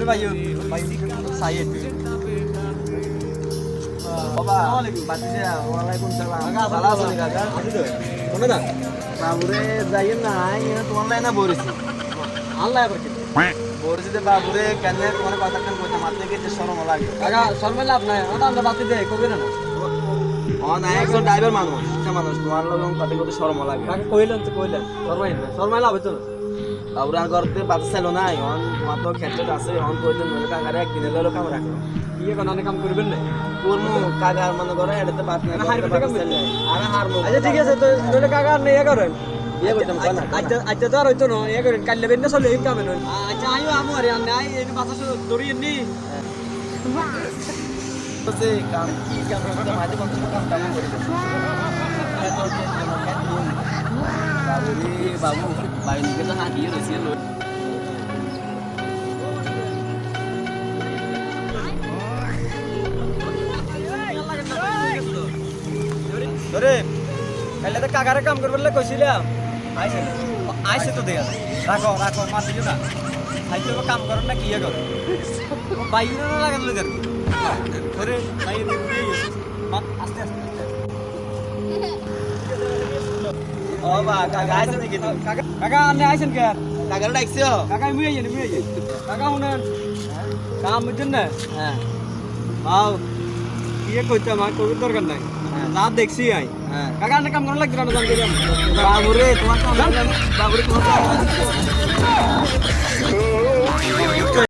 ভাইও ভাই সাইড বাবা বাতিজা ওয়ালাইকুম সালাম ভালো আছেন কাকা কোনে না বাবুরে যাইয়েন না তোমার লাই না বরিছি আল্লাহ আবার কি বরিছি যে বাবুরে কেন তোমার কথা কেন কইতে মারতে গেছে শরম লাগে কাকা শর্মা লাভ নাই আমরা বাতি দে কবে না না একজন ড্রাইভার মানুষ তোমার লোক কথা কইতে শরম লাগে কাকা কইলেন তো কইলেন শর্মা লাভ হইতো না বাবুরা করতে বাতা চাইলো না এখন তোমার তো ক্ষেত্রে আছে এখন কইতে নলে কাকারে একদিনের ললো কাম রাখো ইয়ে কোন অনেক কাম করবেন না করমু কাকার মনে করে এটাতে বাত না আরে হারমু আচ্ছা ঠিক আছে তো নলে কাকা আর ইয়ে করেন ইয়ে কইতাম কোন আচ্ছা আচ্ছা তো আর হইতো না ইয়ে করেন কাল লেবেন না চলে এই কামে নয় আচ্ছা আইও আমু আরে আমি আই এই বাতা দড়ি এনি যে কাম কি কাম করতে মাঝে মধ্যে কাম কাম করে বাবু বাইরে তো হাঁটিয়ে রয়েছে ধরে কালে তো কাকারে কাম করবে কইছিলাম আইছে আইছে তো দেখা রাখো রাখো মার দিও না আইছে কাম করো না কি করো বাইরে না লাগানো লাগে ধরে বাইরে দিয়ে গেছে মা আস্তে আস্তে ও বা কাকা আইছে নাকি তো কাকা কাকা আপনি আইছেন কে কাকারে ডাকছো কাকা মুই আইছেন কাকা শুনেন কাম বুঝছেন না হ্যাঁ বাউ ইয়ে কইতে আমার কবি দরকার নাই যা দেখছি আই হ্যাঁ কাকা আপনি কাম করা লাগবে না জান করি বাবুরে তোমার বাবুরে তোমার